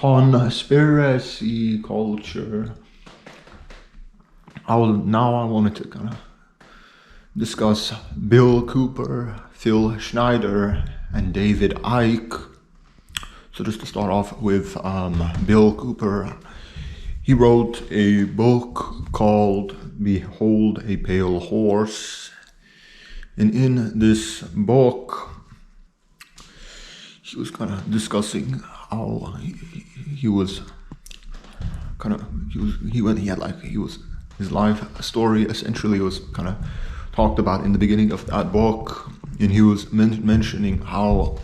Conspiracy culture. I wanted to kind of discuss Bill Cooper, Phil Schneider, and David Icke. So just to start off with Bill Cooper, he wrote a book called Behold a Pale Horse. And in this book, he was kind of discussing how his life story essentially was kind of talked about in the beginning of that book, and he was mentioning how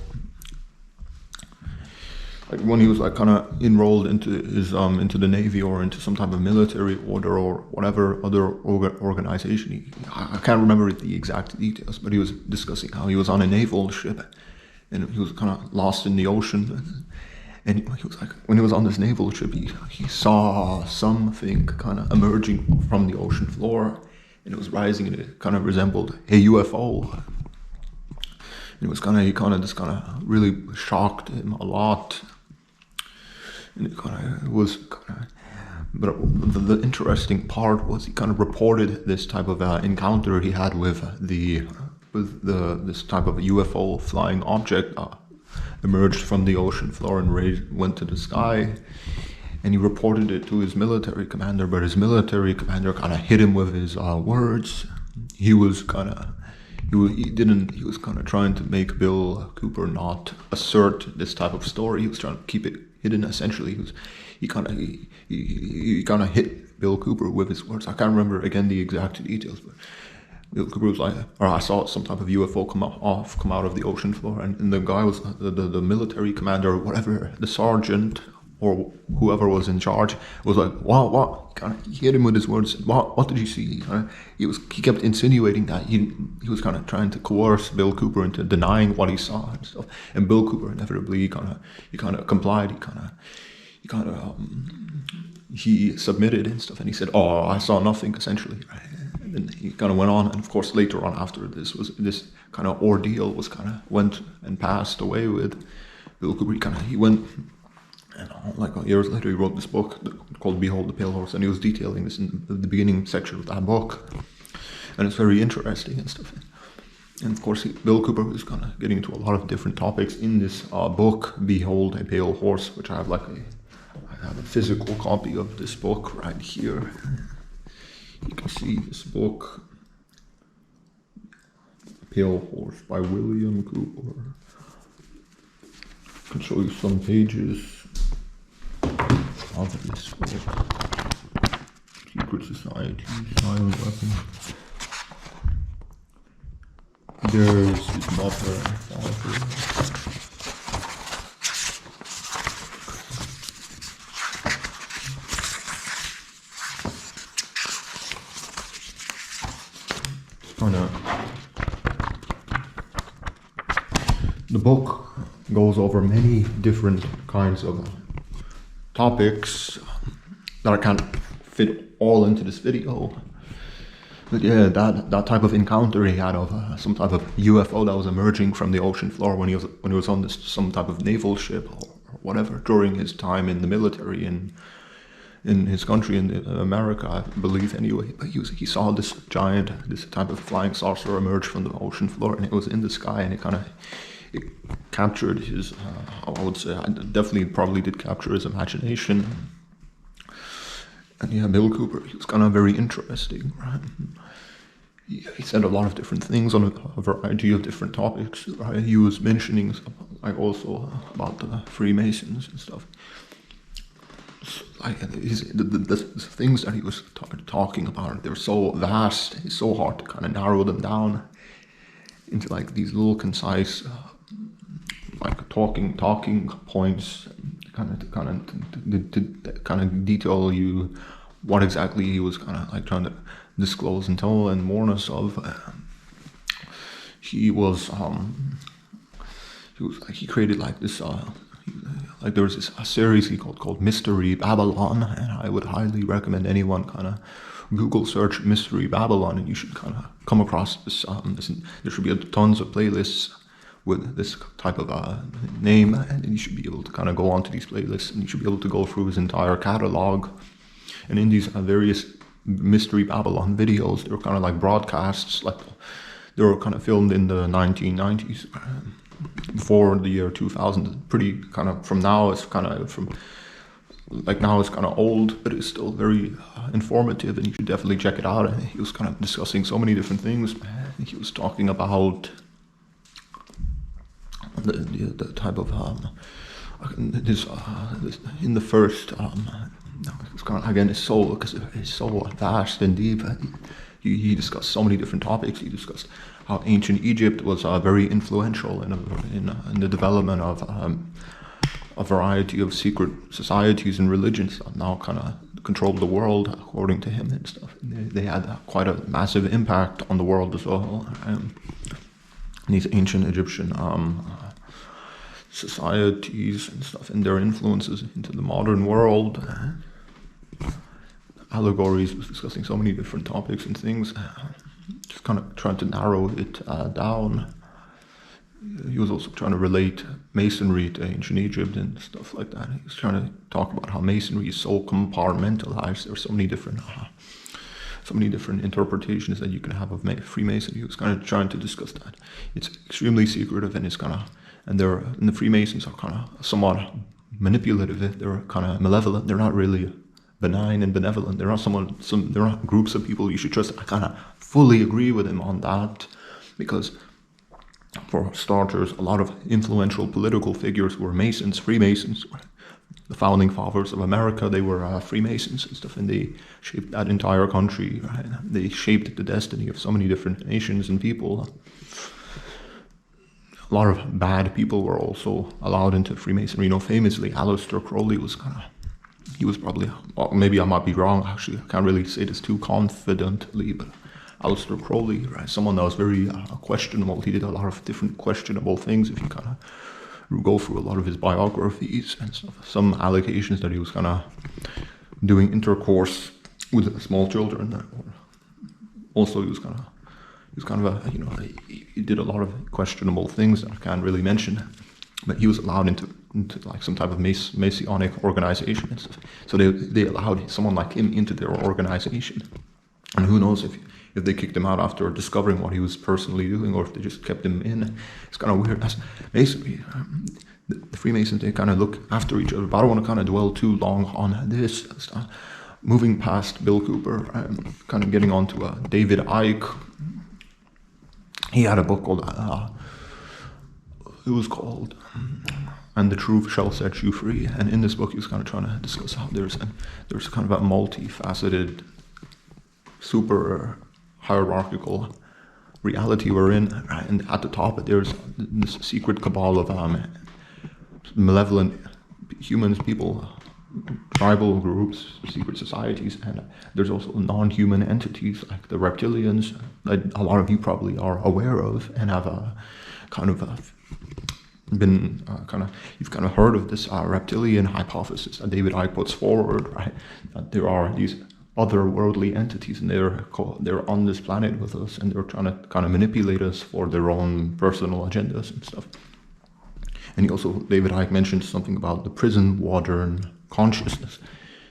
when he was kind of enrolled into his into the Navy or into some type of military order or whatever other organization. I can't remember the exact details, but he was discussing how he was on a naval ship and he was kind of lost in the ocean. And he was like, when he was on this naval ship, he saw something kind of emerging from the ocean floor, and it was rising, and it kind of resembled a UFO. And it was this really shocked him a lot. And but the interesting part was he kind of reported this type of encounter he had with this type of UFO flying object. Emerged from the ocean floor and went to the sky, and he reported it to his military commander, but his military commander kind of hit him with his words. He was kind of trying to make Bill Cooper not assert this type of story. He was trying to keep it hidden. Essentially, he kind of hit Bill Cooper with his words. I can't remember again the exact details, but Bill Cooper was like, or I saw some type of UFO come out of the ocean floor, and the guy was the military commander or whatever, the sergeant or whoever was in charge was like, what? Kind of hit him with his words. What did you see? He kept insinuating that he was kind of trying to coerce Bill Cooper into denying what he saw and stuff. And Bill Cooper inevitably he kind of complied. He submitted and stuff, and he said, "Oh, I saw nothing," essentially. And he kind of went on, and of course later on after this kind of ordeal was went and passed away with Bill Cooper, he went, and like years later he wrote this book called Behold the Pale Horse, and he was detailing this in the beginning section of that book, and it's very interesting and stuff. And of course Bill Cooper was kind of getting into a lot of different topics in this book Behold a Pale Horse, which I have a physical copy of this book right here. You can see this book, Pale Horse by William Cooper. I can show you some pages of this book. Secret Society, Silent Weapon. There's his mother and father. The book goes over many different kinds of topics that I can't fit all into this video. But yeah, that type of encounter he had of some type of UFO that was emerging from the ocean floor when he was on some type of naval ship or whatever during his time in the military in his country in America, I believe anyway. But he saw this type of flying saucer emerge from the ocean floor, and it was in the sky, and it captured his, I would say, probably did capture his imagination. And yeah, Bill Cooper, he was very interesting, right? He said a lot of different things on a variety of different topics, right? He was mentioning also about the Freemasons and stuff. The things that he was talking about, they're so vast, it's so hard to narrow them down into these little concise talking points, to detail you what exactly he was trying to disclose and tell and warn us of. He created this there was this series he called Mystery Babylon, and I would highly recommend anyone Google search Mystery Babylon, and you should come across this. There should be tons of playlists with this type of name, and you should be able to kind of go onto these playlists, and you should be able to go through his entire catalog. And in these various Mystery Babylon videos, they were kind of like broadcasts, like they were kind of filmed in the 1990s, before the year 2000. Pretty kind of, from now, it's kind of from, like now it's kind of old, but it's still very informative, and you should definitely check it out. And he was kind of discussing so many different things. He was talking about the type of this in the first it's kind of, again, it's so vast and deep. He discussed so many different topics. He discussed how ancient Egypt was very influential in the development of a variety of secret societies and religions that now kind of control the world, according to him and stuff. They had quite a massive impact on the world as well. These ancient Egyptian societies and stuff, and their influences into the modern world. Allegories was discussing so many different topics and things, just kind of trying to narrow it down. He was also trying to relate Masonry to ancient Egypt and stuff like that. He was trying to talk about how Masonry is so compartmentalized. There are so many different interpretations that you can have of Freemasonry. He was kind of trying to discuss that. It's extremely secretive, and it's kind of, and the Freemasons are kind of somewhat manipulative. They're kind of malevolent. They're not really benign and benevolent. There are groups of people you should trust. I kind of fully agree with him on that, because for starters, a lot of influential political figures were Masons, Freemasons. The founding fathers of America, they were Freemasons and stuff, and they shaped that entire country. Right? They shaped the destiny of so many different nations and people. A lot of bad people were also allowed into Freemasonry. Famously, Aleister Crowley was he was probably, or maybe I might be wrong, actually, I can't really say this too confidently, but Aleister Crowley, right, someone that was very questionable. He did a lot of different questionable things. If you kind of go through a lot of his biographies and stuff, some allegations that he was kind of doing intercourse with small children. Also, he was kind of he did a lot of questionable things that I can't really mention. But he was allowed into like some type of Masonic organization and stuff. So they allowed someone like him into their organization. And who knows if they kicked him out after discovering what he was personally doing, or if they just kept him in. It's kind of weird. That's basically the Freemasons, they kind of look after each other. But I don't want to kind of dwell too long on this. Moving past Bill Cooper, kind of getting on to David Icke. He had a book called it was called "And the Truth Shall Set You Free," and in this book he was kind of trying to discuss how there's kind of a multifaceted, super hierarchical reality we're in, right? And at the top there's this secret cabal of malevolent humans, people, tribal groups, secret societies, and there's also non-human entities like the reptilians that a lot of you probably are aware of and have you've kind of heard of this reptilian hypothesis that David Icke puts forward, right? That there are these otherworldly entities, and they're on this planet with us, and they're trying to kind of manipulate us for their own personal agendas and stuff. And David Icke mentioned something about the prison warden consciousness,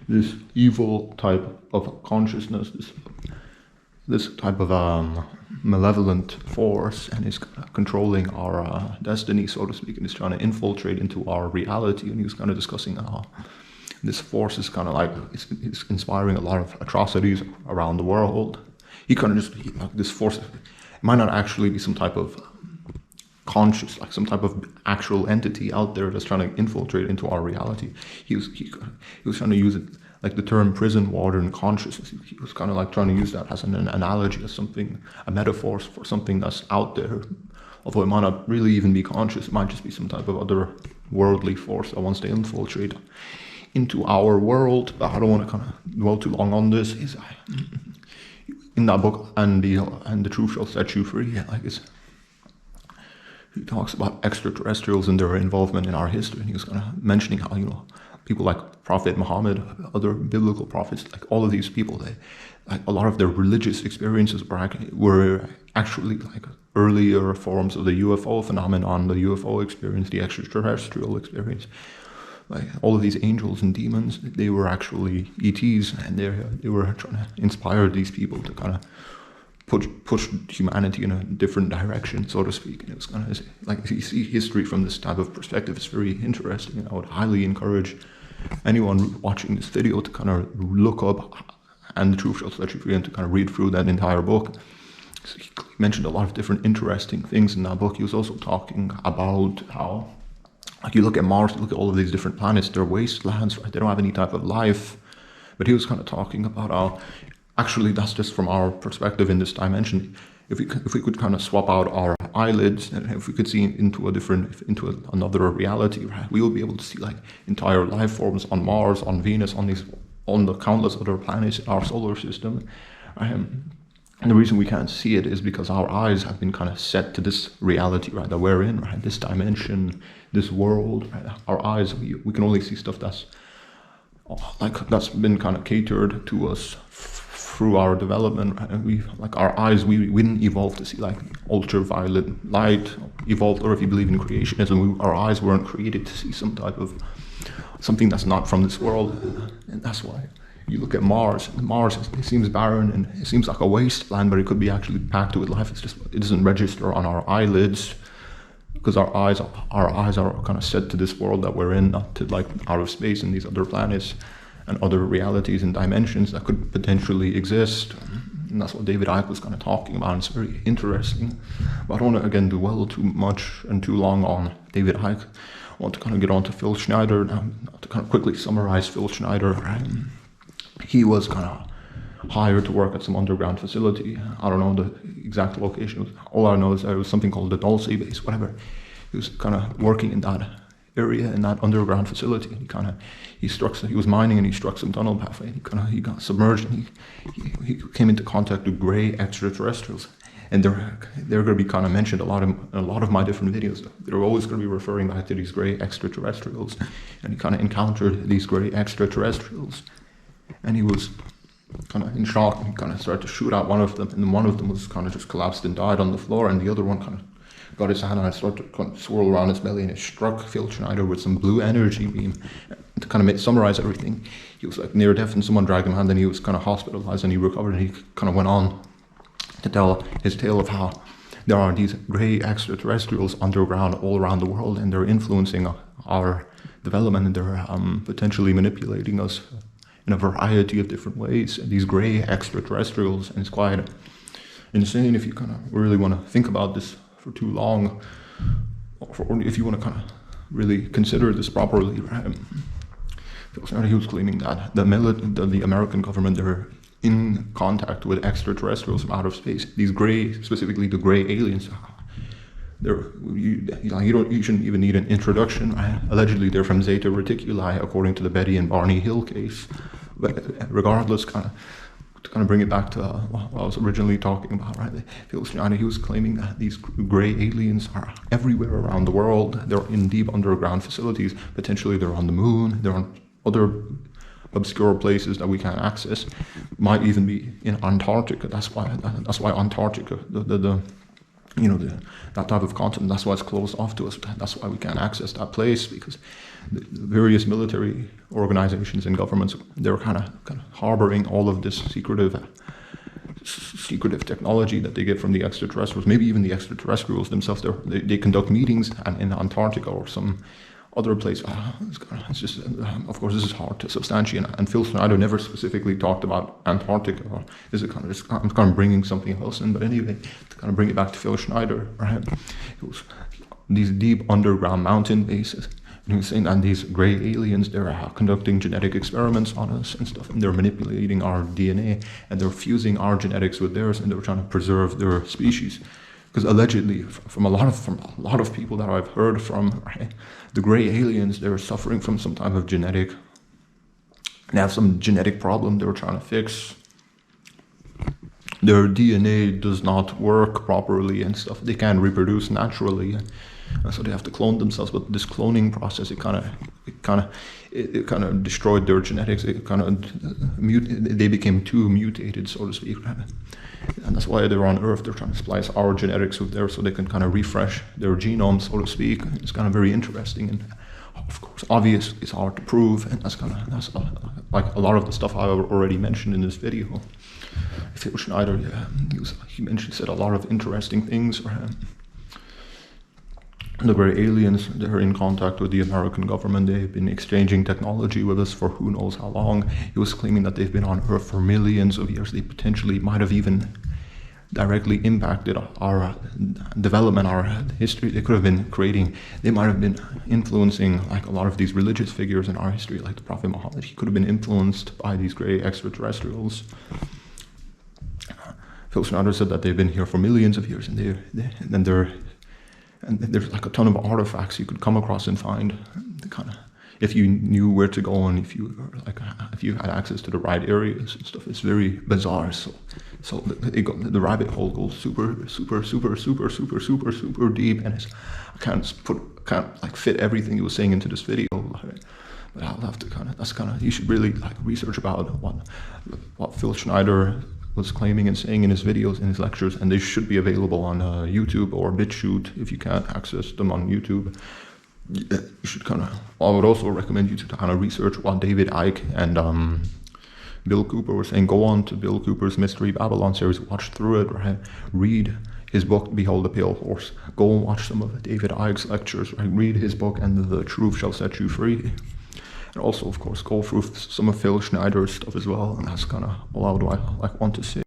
this evil type of consciousness, this type of malevolent force, and is controlling our destiny, so to speak, and is trying to infiltrate into our reality. And he was kind of discussing how this force is kind of like, it's inspiring a lot of atrocities around the world. He kind of this force, it might not actually be some type of conscious, like some type of actual entity out there that's trying to infiltrate into our reality. He was trying to use it, like the term prison warden consciousness. He was kind of like trying to use that as an analogy, as something, a metaphor for something that's out there. Although it might not really even be conscious, it might just be some type of other worldly force that wants to infiltrate into our world. But I don't want to kind of dwell too long on this. In that book, and the Truth Shall Set You Free, he talks about extraterrestrials and their involvement in our history, and he was kind of mentioning how people like Prophet Muhammad, other biblical prophets, like all of these people, a lot of their religious experiences were actually like earlier forms of the UFO phenomenon, the UFO experience, the extraterrestrial experience. Like all of these angels and demons, they were actually ETs, and they were trying to inspire these people to kind of push humanity in a different direction, so to speak. And it was kind of like, if you see history from this type of perspective, it's very interesting. And I would highly encourage anyone watching this video to kind of look up And the Truth Shall Set You Free and to kind of read through that entire book. So he mentioned a lot of different interesting things in that book. He was also talking about how, like, you look at Mars, you look at all of these different planets, they're wastelands, right? They don't have any type of life. But he was kind of talking about how, actually, that's just from our perspective in this dimension. If we could kind of swap out our eyelids, and if we could see into another reality, right, we will be able to see like entire life forms on Mars, on Venus, on the countless other planets in our solar system. And the reason we can't see it is because our eyes have been kind of set to this reality, right, that we're in, right, this dimension, this world. Right? Our eyes, we can only see stuff that's been kind of catered to us through our development. Right? Our eyes, we didn't evolve to see like ultraviolet light, evolved, or if you believe in creationism, our eyes weren't created to see something that's not from this world. And that's why you look at Mars, it seems barren and it seems like a wasteland, but it could be actually packed with life. It's just, it doesn't register on our eyelids because our eyes are kind of set to this world that we're in, not to like outer space and these other planets and other realities and dimensions that could potentially exist. And that's what David Icke was kind of talking about. It's very interesting. But I don't want to, again, dwell too much and too long on David Icke. I want to kind of get on to Phil Schneider now, to kind of quickly summarize Phil Schneider. He was kind of hired to work at some underground facility. I don't know the exact location. All I know is there was something called the Dulce base, whatever. He was kind of working in that area, in that underground facility. He was mining and he struck some tunnel pathway. He got submerged and he came into contact with gray extraterrestrials. And they're going to be kind of mentioned a lot of my different videos. They're always going to be referring back to these gray extraterrestrials. And he kind of encountered these gray extraterrestrials. And he was kind of in shock, and he kind of started to shoot at one of them. And then one of them was kind of just collapsed and died on the floor. And the other one kind of got his hand and started to kind of swirl around his belly, and it struck Phil Schneider with some blue energy beam. And to kind of summarize everything, he was like near death and someone dragged him, and then he was kind of hospitalized and he recovered, and he kind of went on to tell his tale of how there are these gray extraterrestrials underground all around the world, and they're influencing our development, and they're potentially manipulating us in a variety of different ways. And these gray extraterrestrials, and it's quite insane if you kind of really want to think about this for too long, or if you want to kind of really consider this properly. Right? He was claiming that the American government, they're in contact with extraterrestrials from outer space. These gray, specifically the gray aliens, you shouldn't even need an introduction. Right? Allegedly, they're from Zeta Reticuli, according to the Betty and Barney Hill case. But regardless, to bring it back to what I was originally talking about, right? Phil Schneider, he was claiming that these gray aliens are everywhere around the world. They're in deep underground facilities. Potentially, they're on the moon. They're on other obscure places that we can't access. Might even be in Antarctica. That's why Antarctica, that type of continent, that's why it's closed off to us. That's why we can't access that place, because the various military organizations and governments, they're kind of harboring all of this secretive technology that they get from the extraterrestrials. Maybe even the extraterrestrials themselves, they conduct meetings in Antarctica or some other place. It's just, of course, this is hard to substantiate. And Phil Schneider never specifically talked about Antarctica. Or is it I'm kind of bringing something else in? But anyway, to kind of bring it back to Phil Schneider, right? It was these deep underground mountain bases. And he was saying that these gray aliens, they're conducting genetic experiments on us and stuff, and they're manipulating our DNA, and they're fusing our genetics with theirs, and they're trying to preserve their species. Because allegedly, from a lot of people that I've heard from, right, the gray aliens, they're suffering from some type of they have some genetic problem they're trying to fix. Their DNA does not work properly and stuff. They can't reproduce naturally. So they have to clone themselves, but this cloning process, it kind of destroyed their genetics. It kind of they became too mutated, so to speak. And that's why they're on Earth. They're trying to splice our genetics with theirs so they can kind of refresh their genome, so to speak. It's kind of very interesting, and of course, obvious. It's hard to prove, and that's like a lot of the stuff I already mentioned in this video. Phil Schneider, yeah, he said a lot of interesting things. The very aliens, they're in contact with the American government. They've been exchanging technology with us for who knows how long. He was claiming that they've been on Earth for millions of years. They potentially might have even directly impacted our development, our history. They could have been they might have been influencing like a lot of these religious figures in our history, like the Prophet Muhammad. He could have been influenced by these grey extraterrestrials. Phil Schneider said that they've been here for millions of years, and there's like a ton of artifacts you could come across and find. If you knew where to go, and if you had access to the right areas and stuff, it's very bizarre. So the rabbit hole goes super deep, and I can't like fit everything he was saying into this video. But I'll have to you should really like research about what Phil Schneider was claiming and saying in his videos, in his lectures, and they should be available on YouTube or BitChute if you can't access them on YouTube. You should I would also recommend you to kind of research what David Icke and Bill Cooper were saying. Go on to Bill Cooper's Mystery Babylon series, watch through it, right? Read his book, Behold the Pale Horse. Go and watch some of David Icke's lectures, right? Read his book, and the truth shall set you free. And also, of course, go through some of Phil Schneider's stuff as well, and that's kind of all I would want to say.